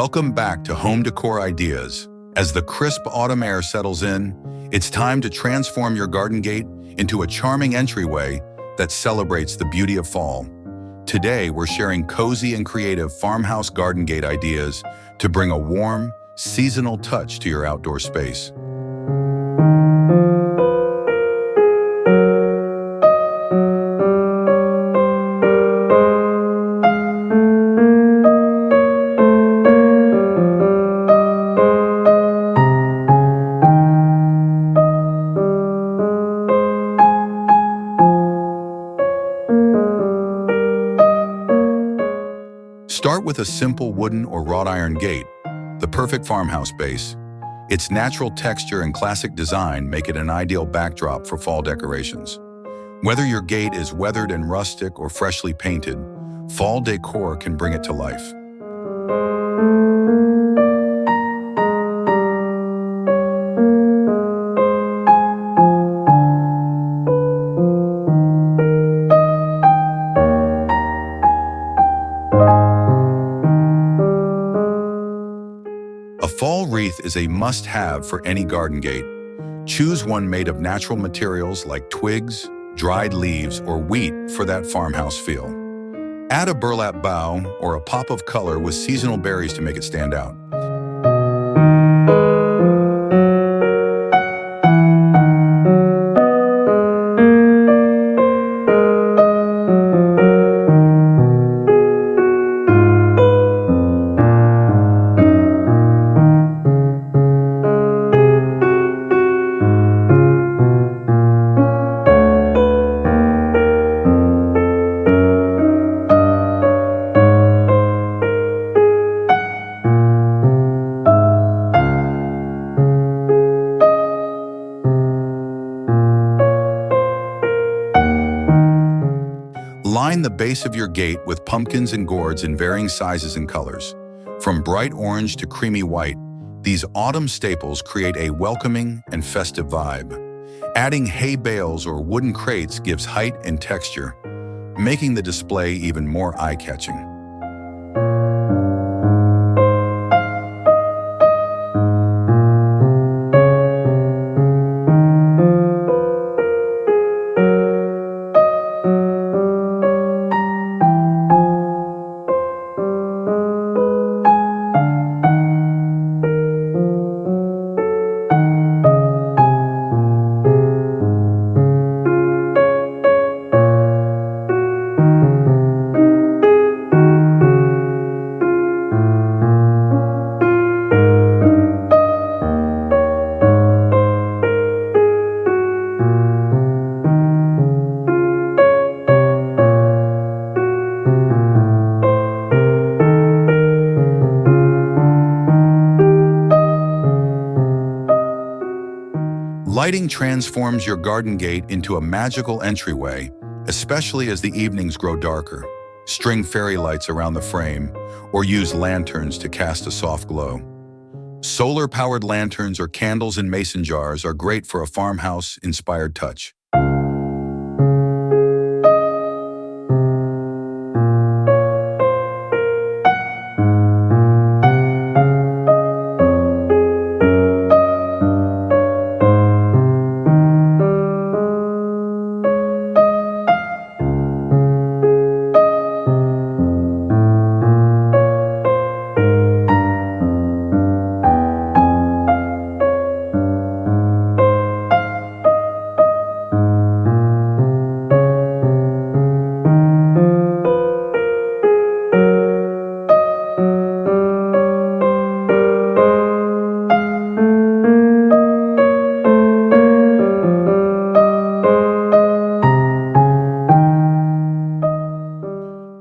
Welcome back to Home Decor Ideas. As the crisp autumn air settles in, it's time to transform your garden gate into a charming entryway that celebrates the beauty of fall. Today, we're sharing cozy and creative farmhouse garden gate ideas to bring a warm, seasonal touch to your outdoor space. Start with a simple wooden or wrought iron gate, the perfect farmhouse base. Its natural texture and classic design make it an ideal backdrop for fall decorations. Whether your gate is weathered and rustic or freshly painted, fall decor can bring it to life. A fall wreath is a must-have for any garden gate. Choose one made of natural materials like twigs, dried leaves, or wheat for that farmhouse feel. Add a burlap bough or a pop of color with seasonal berries to make it stand out. Line the base of your gate with pumpkins and gourds in varying sizes and colors. From bright orange to creamy white, these autumn staples create a welcoming and festive vibe. Adding hay bales or wooden crates gives height and texture, making the display even more eye-catching. Lighting transforms your garden gate into a magical entryway, especially as the evenings grow darker. String fairy lights around the frame, or use lanterns to cast a soft glow. Solar-powered lanterns or candles in mason jars are great for a farmhouse-inspired touch.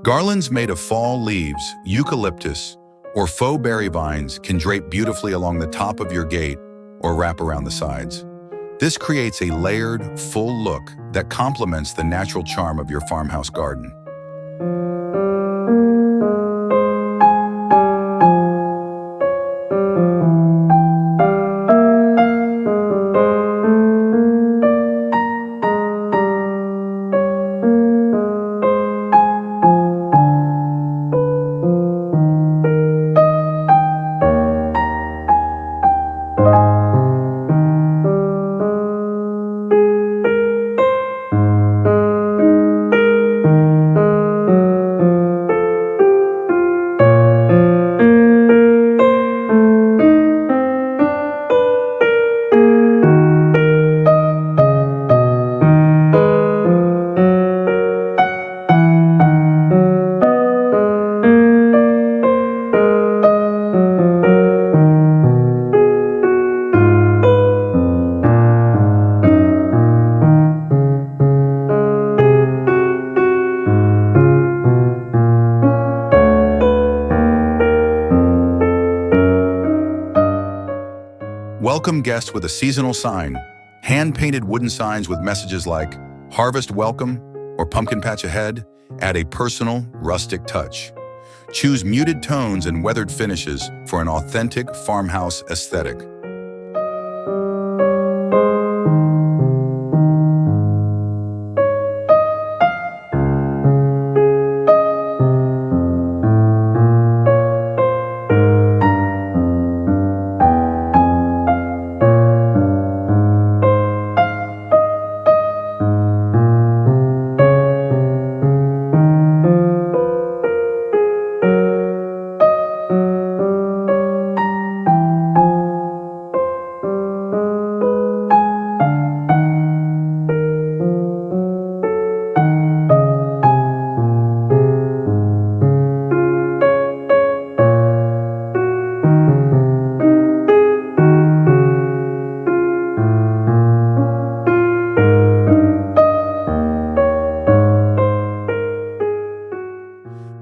Garlands made of fall leaves, eucalyptus, or faux berry vines can drape beautifully along the top of your gate or wrap around the sides. This creates a layered, full look that complements the natural charm of your farmhouse garden. Welcome guests with a seasonal sign. Hand-painted wooden signs with messages like Harvest Welcome or Pumpkin Patch Ahead add a personal, rustic touch. Choose muted tones and weathered finishes for an authentic farmhouse aesthetic.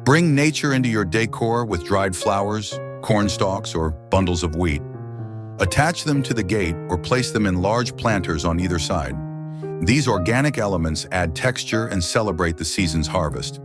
Bring nature into your decor with dried flowers, corn stalks, or bundles of wheat. Attach them to the gate or place them in large planters on either side. These organic elements add texture and celebrate the season's harvest.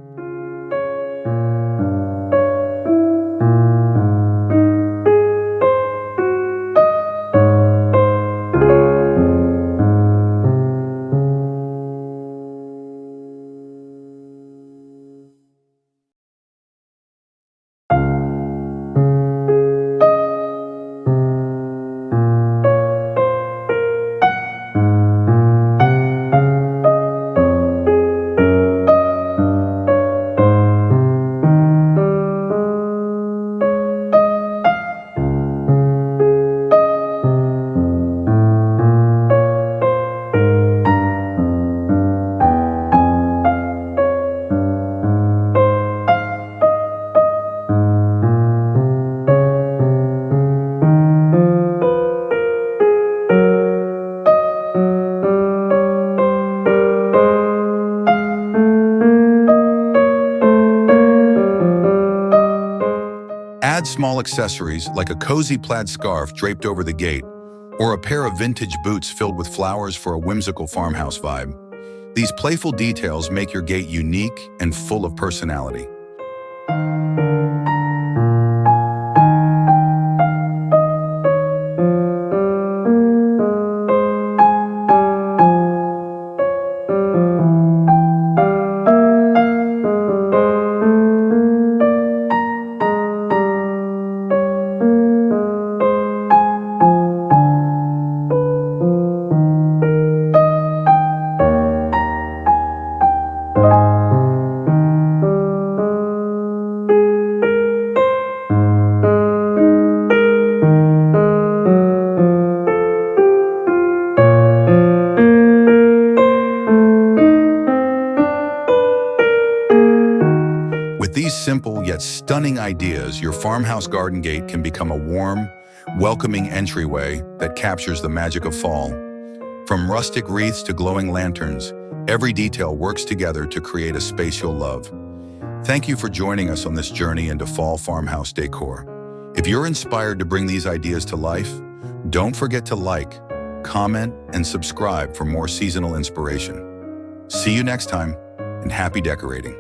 Add small accessories like a cozy plaid scarf draped over the gate or a pair of vintage boots filled with flowers for a whimsical farmhouse vibe. These playful details make your gate unique and full of personality. With these simple yet stunning ideas, your farmhouse garden gate can become a warm, welcoming entryway that captures the magic of fall. From rustic wreaths to glowing lanterns, every detail works together to create a space you'll love. Thank you for joining us on this journey into fall farmhouse decor. If you're inspired to bring these ideas to life, don't forget to like, comment, and subscribe for more seasonal inspiration. See you next time, and happy decorating.